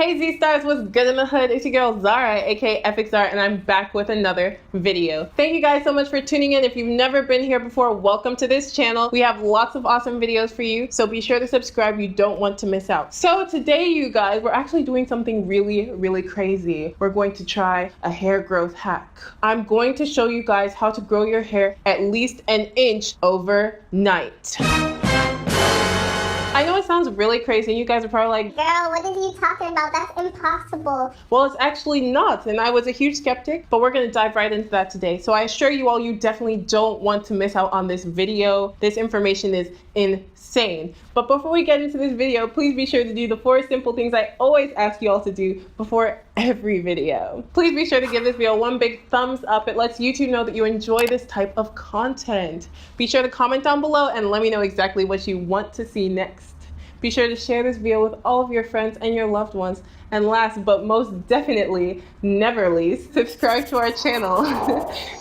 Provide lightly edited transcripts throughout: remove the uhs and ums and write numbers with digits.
Hey ZeeStars, what's good in the hood? It's your girl Zara, aka EfikZara, and I'm back with another video. Thank you guys so much for tuning in. If you've never been here before, welcome to this channel. We have lots of awesome videos for you, so be sure to subscribe. You don't want to miss out. So today, you guys, we're actually doing something really crazy. We're going to try a hair growth hack. I'm going to show you guys how to grow your hair at least an inch overnight. I know it sounds really crazy, and you guys are probably like, girl, what are you talking about? That's impossible. Well, it's actually not, and I was a huge skeptic, but we're going to dive right into that today. So I assure you all, you definitely don't want to miss out on this video. This information is insane. But before we get into this video, please be sure to do the 4 simple things I always ask you all to do before every video. Please be sure to give this video one big thumbs up. It lets YouTube know that you enjoy this type of content. Be sure to comment down below and let me know exactly what you want to see next. Be sure to share this video with all of your friends and your loved ones. And last but most definitely, never least, subscribe to our channel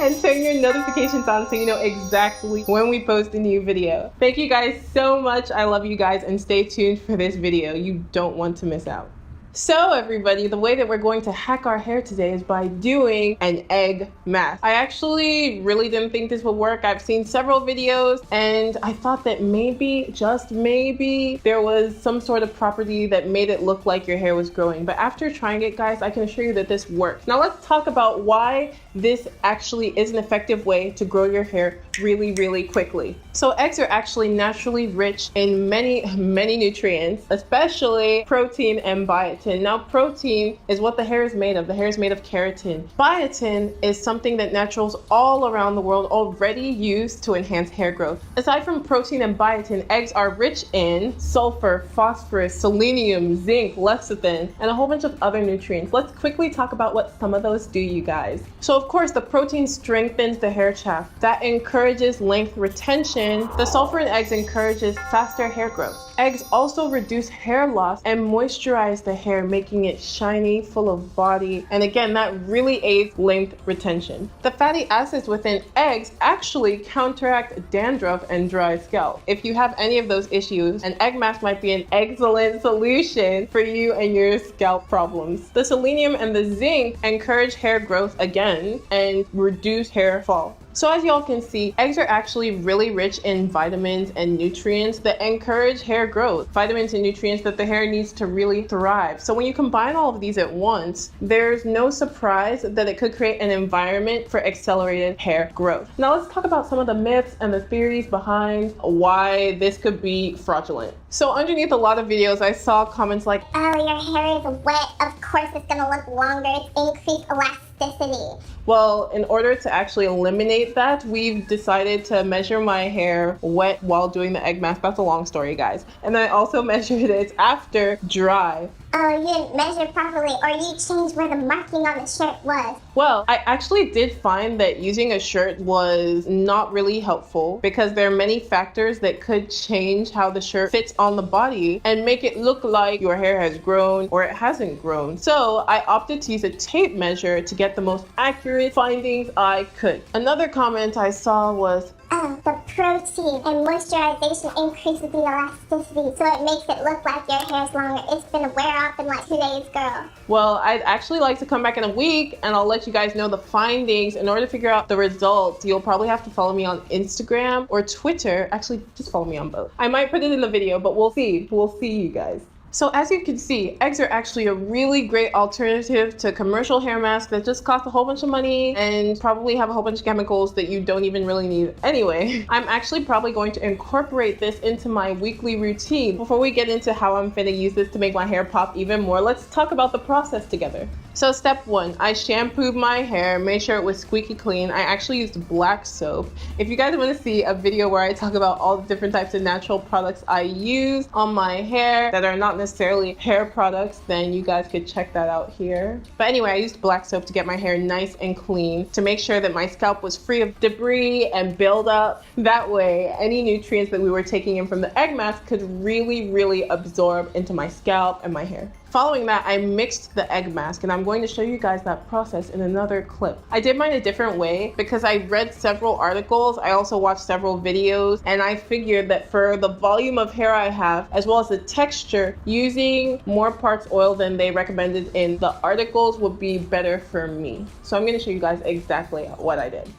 and turn your notifications on so you know exactly when we post a new video. Thank you guys so much. I love you guys, and stay tuned for this video. You don't want to miss out. So everybody, the way that we're going to hack our hair today is by doing an egg mask. I actually really didn't think this would work. I've seen several videos and I thought that maybe, just maybe, there was some sort of property that made it look like your hair was growing. But after trying it, guys, I can assure you that this works. Now let's talk about why this actually is an effective way to grow your hair really quickly. So eggs are actually naturally rich in many nutrients, especially protein and biotin. Now protein is what the hair is made of. The hair is made of keratin. Biotin is something that naturals all around the world already use to enhance hair growth. Aside from protein and biotin, eggs are rich in sulfur, phosphorus, selenium, zinc, lecithin, and a whole bunch of other nutrients. Let's quickly talk about what some of those do, you guys. So of course, the protein strengthens the hair shaft. That encourages length retention. The sulfur in eggs encourages faster hair growth. Eggs also reduce hair loss and moisturize the hair, making it shiny, full of body. And again, that really aids length retention. The fatty acids within eggs actually counteract dandruff and dry scalp. If you have any of those issues, an egg mask might be an excellent solution for you and your scalp problems. The selenium and the zinc encourage hair growth again and reduce hair fall. So as y'all can see, eggs are actually really rich in vitamins and nutrients that encourage hair growth. Vitamins and nutrients that the hair needs to really thrive. So when you combine all of these at once, there's no surprise that it could create an environment for accelerated hair growth. Now let's talk about some of the myths and the theories behind why this could be fraudulent. So underneath a lot of videos, I saw comments like, oh, your hair is wet. Of course it's gonna look longer. It's increased elasticity. Well, in order to actually eliminate that, we've decided to measure my hair wet while doing the egg mask. That's a long story, guys. And I also measured it after dry. Oh, you didn't measure properly, or you changed where the marking on the shirt was. Well, I actually did find that using a shirt was not really helpful because there are many factors that could change how the shirt fits on the body and make it look like your hair has grown or it hasn't grown. So I opted to use a tape measure to get the most accurate findings I could. Another comment I saw was, oh, the protein and moisturization increases the elasticity, so it makes it look like your hair's longer. It's gonna wear off in like 2 days, girl. Well, I'd actually like to come back in a week and I'll let you guys know the findings. In order to figure out the results, you'll probably have to follow me on Instagram or Twitter. Actually, just follow me on both. I might put it in the video, but we'll see. We'll see, you guys. So as you can see, eggs are actually a really great alternative to commercial hair masks that just cost a whole bunch of money and probably have a whole bunch of chemicals that you don't even really need anyway. I'm actually probably going to incorporate this into my weekly routine. Before we get into how I'm finna use this to make my hair pop even more, let's talk about the process together. So step 1, I shampooed my hair, made sure it was squeaky clean. I actually used black soap. If you guys want to see a video where I talk about all the different types of natural products I use on my hair that are not necessarily hair products, then you guys could check that out here. But anyway, I used black soap to get my hair nice and clean to make sure that my scalp was free of debris and buildup. That way, any nutrients that we were taking in from the egg mask could really absorb into my scalp and my hair. Following that, I mixed the egg mask, and I'm going to show you guys that process in another clip. I did mine a different way because I read several articles. I also watched several videos, and I figured that for the volume of hair I have, as well as the texture, using more parts oil than they recommended in the articles would be better for me. So I'm going to show you guys exactly what I did.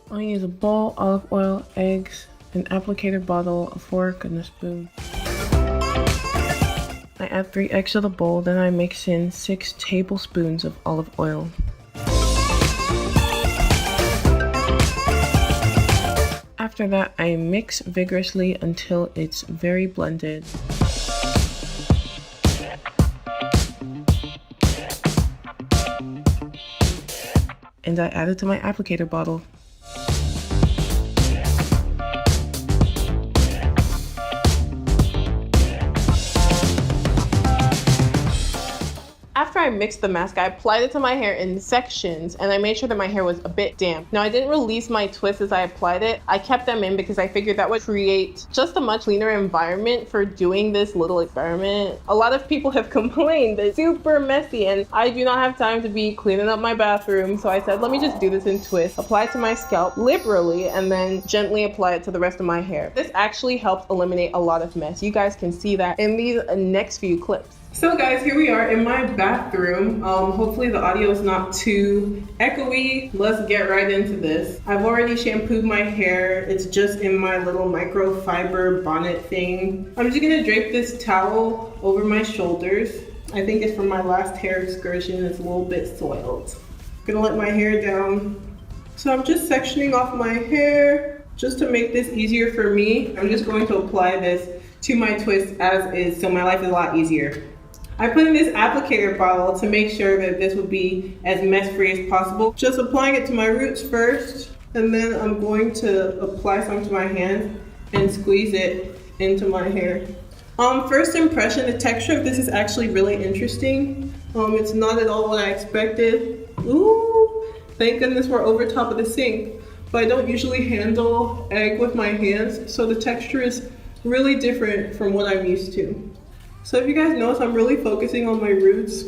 I'll use a bowl, olive oil, eggs, an applicator bottle, a fork, and a spoon. I add 3 eggs to the bowl, then I mix in 6 tablespoons of olive oil. After that, I mix vigorously until it's very blended. And I add it to my applicator bottle. After I mixed the mask, I applied it to my hair in sections, and I made sure that my hair was a bit damp. Now, I didn't release my twists as I applied it. I kept them in because I figured that would create just a much cleaner environment for doing this little experiment. A lot of people have complained that it's super messy, and I do not have time to be cleaning up my bathroom, so I said, let me just do this in twists, apply it to my scalp liberally, and then gently apply it to the rest of my hair. This actually helped eliminate a lot of mess. You guys can see that in these next few clips. So guys, here we are in my bathroom. Hopefully the audio is not too echoey. Let's get right into this. I've already shampooed my hair. It's just in my little microfiber bonnet thing. I'm just gonna drape this towel over my shoulders. I think it's from my last hair excursion. It's a little bit soiled. Gonna let my hair down. So I'm just sectioning off my hair just to make this easier for me. I'm just going to apply this to my twist as is, so my life is a lot easier. I put in this applicator bottle to make sure that this would be as mess-free as possible. Just applying it to my roots first, and then I'm going to apply some to my hand and squeeze it into my hair. First impression, the texture of this is actually really interesting. It's not at all what I expected. Ooh, thank goodness we're over top of the sink. But I don't usually handle egg with my hands, so the texture is really different from what I'm used to. So if you guys notice, I'm really focusing on my roots,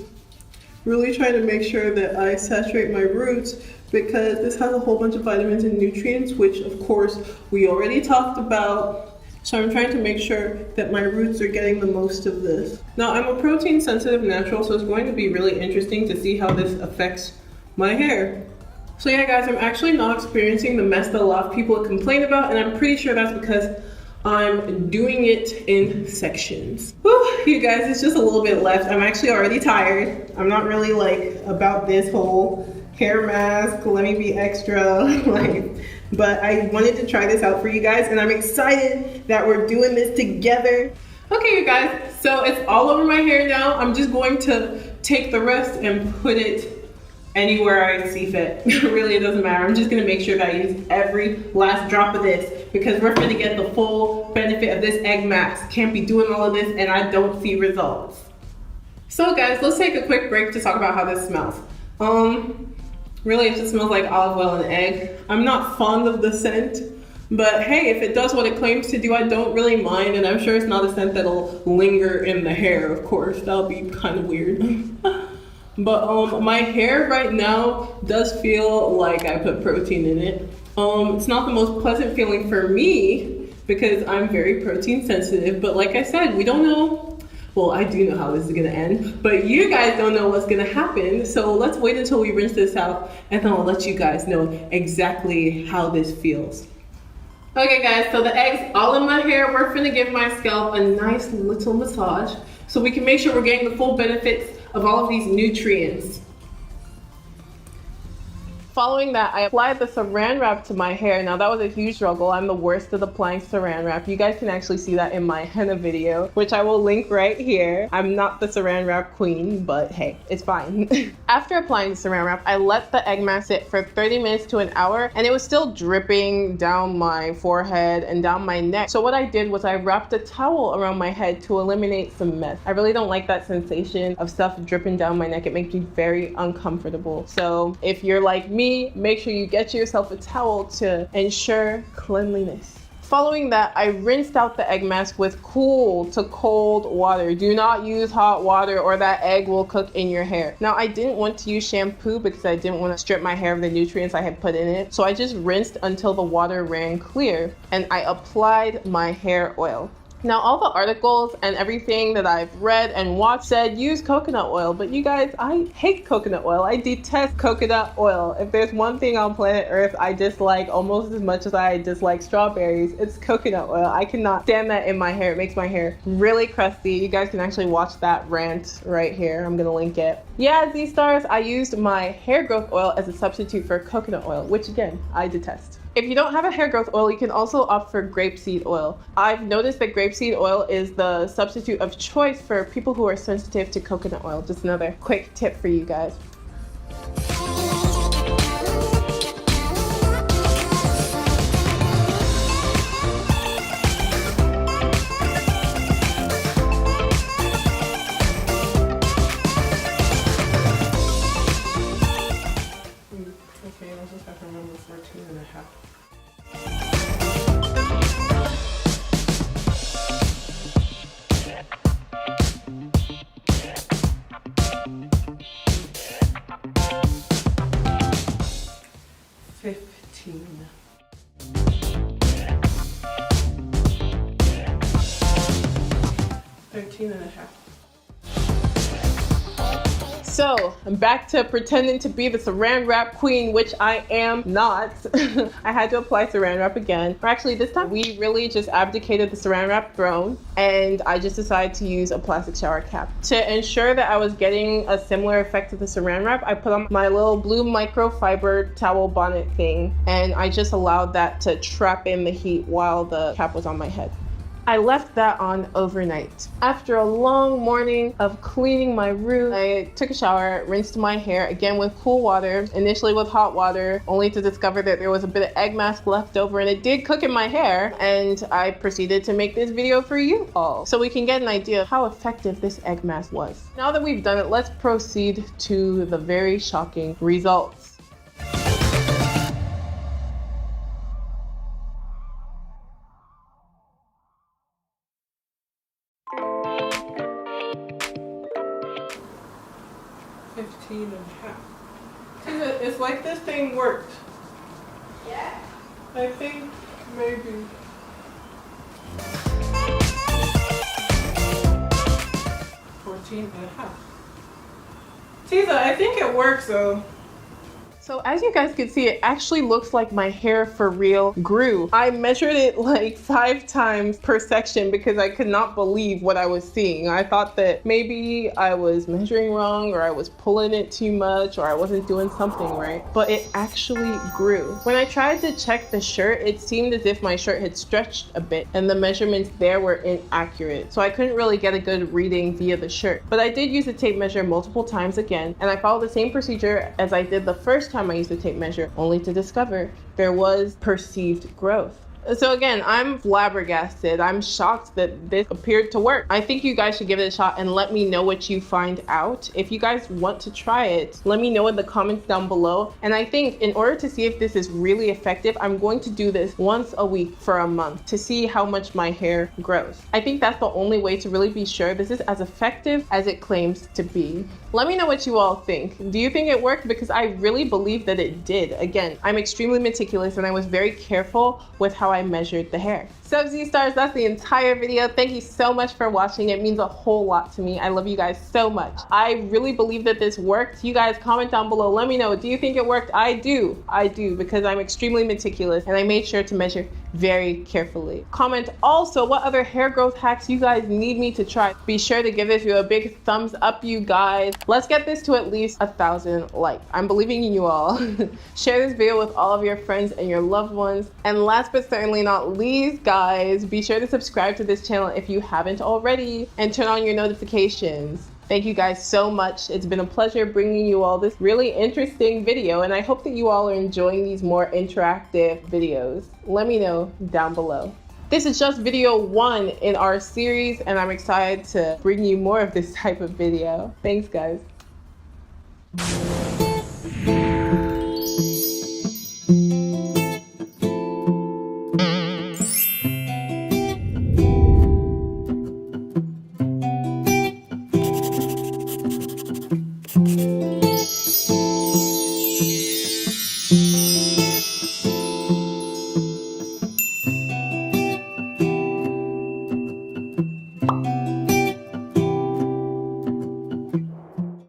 really trying to make sure that I saturate my roots because this has a whole bunch of vitamins and nutrients, which of course we already talked about. So I'm trying to make sure that my roots are getting the most of this. Now I'm a protein sensitive natural, so it's going to be really interesting to see how this affects my hair. So yeah guys, I'm actually not experiencing the mess that a lot of people complain about, and I'm pretty sure that's because I'm doing it in sections. Whew, you guys, it's just a little bit left. I'm actually already tired. I'm not really like about this whole hair mask, let me be extra, but I wanted to try this out for you guys, and I'm excited that we're doing this together. Okay, you guys, so it's all over my hair now. I'm just going to take the rest and put it anywhere I see fit. Really, it doesn't matter. I'm just gonna make sure that I use every last drop of this because we're gonna get the full benefit of this egg mask. Can't be doing all of this and I don't see results. So guys, let's take a quick break to talk about how this smells. Really, it just smells like olive oil and egg. I'm not fond of the scent, but hey, if it does what it claims to do, I don't really mind, and I'm sure it's not a scent that'll linger in the hair, of course. That'll be kind of weird. But my hair right now does feel like I put protein in it. It's not the most pleasant feeling for me because I'm very protein sensitive, but like I said, we don't know. Well, I do know how this is gonna end, but you guys don't know what's gonna happen. So let's wait until we rinse this out, and then I'll let you guys know exactly how this feels. Okay guys, so the egg's all in my hair. We're gonna give my scalp a nice little massage so we can make sure we're getting the full benefits of all of these nutrients. Following that, I applied the saran wrap to my hair. Now that was a huge struggle. I'm the worst at applying saran wrap. You guys can actually see that in my henna video, which I will link right here. I'm not the saran wrap queen, but hey, it's fine. After applying the saran wrap, I let the egg mask sit for 30 minutes to an hour, and it was still dripping down my forehead and down my neck. So what I did was I wrapped a towel around my head to eliminate some mess. I really don't like that sensation of stuff dripping down my neck. It makes me very uncomfortable. So if you're like me, make sure you get yourself a towel to ensure cleanliness. Following that, I rinsed out the egg mask with cool to cold water. Do not use hot water or that egg will cook in your hair. Now, I didn't want to use shampoo because I didn't want to strip my hair of the nutrients I had put in it. So I just rinsed until the water ran clear and I applied my hair oil. Now, all the articles and everything that I've read and watched said use coconut oil, but you guys, I hate coconut oil. I detest coconut oil. If there's one thing on planet Earth I dislike almost as much as I dislike strawberries, it's coconut oil. I cannot stand that in my hair. It makes my hair really crusty. You guys can actually watch that rant right here. I'm gonna link it. Yeah, ZeeStars, I used my hair growth oil as a substitute for coconut oil, which again, I detest. If you don't have a hair growth oil, you can also opt for grapeseed oil. I've noticed that grapeseed oil is the substitute of choice for people who are sensitive to coconut oil. Just another quick tip for you guys. Okay, I just have to remember 14 and a half. So I'm back to pretending to be the saran wrap queen, which I am not. I had to apply saran wrap again. Or actually this time we really just abdicated the saran wrap throne and I just decided to use a plastic shower cap. To ensure that I was getting a similar effect to the saran wrap, I put on my little blue microfiber towel bonnet thing and I just allowed that to trap in the heat while the cap was on my head. I left that on overnight. After a long morning of cleaning my room, I took a shower, rinsed my hair again with cool water, initially with hot water, only to discover that there was a bit of egg mask left over and it did cook in my hair, and I proceeded to make this video for you all so we can get an idea of how effective this egg mask was. Now that we've done it, let's proceed to the very shocking results. It's like this thing worked. Yeah? I think maybe. 14 and a half. Tiza, I think it works though. So as you guys can see, it actually looks like my hair for real grew. I measured it like 5 times per section because I could not believe what I was seeing. I thought that maybe I was measuring wrong or I was pulling it too much or I wasn't doing something right, but it actually grew. When I tried to check the shirt, it seemed as if my shirt had stretched a bit and the measurements there were inaccurate. So I couldn't really get a good reading via the shirt. But I did use a tape measure multiple times again, and I followed the same procedure as I did the first time I used the tape measure, only to discover there was perceived growth. So again, I'm flabbergasted. I'm shocked that this appeared to work. I think you guys should give it a shot and let me know what you find out. If you guys want to try it, let me know in the comments down below. And I think in order to see if this is really effective, I'm going to do this once a week for a month to see how much my hair grows. I think that's the only way to really be sure this is as effective as it claims to be. Let me know what you all think. Do you think it worked? Because I really believe that it did. Again, I'm extremely meticulous and I was very careful with how I measured the hair. So ZeeStars, that's the entire video. Thank you so much for watching. It means a whole lot to me. I love you guys so much. I really believe that this worked. You guys comment down below. Let me know. Do you think it worked? I do because I'm extremely meticulous and I made sure to measure very carefully. Comment also what other hair growth hacks you guys need me to try. Be sure to give this video a big thumbs up, you guys. Let's get this to at least 1,000 likes. I'm believing in you all. Share this video with all of your friends and your loved ones. And last but certainly not least, guys, be sure to subscribe to this channel if you haven't already and turn on your notifications. Thank you guys so much. It's been a pleasure bringing you all this really interesting video, and I hope that you all are enjoying these more interactive videos. Let me know down below. This is just video 1 in our series, and I'm excited to bring you more of this type of video. Thanks, guys.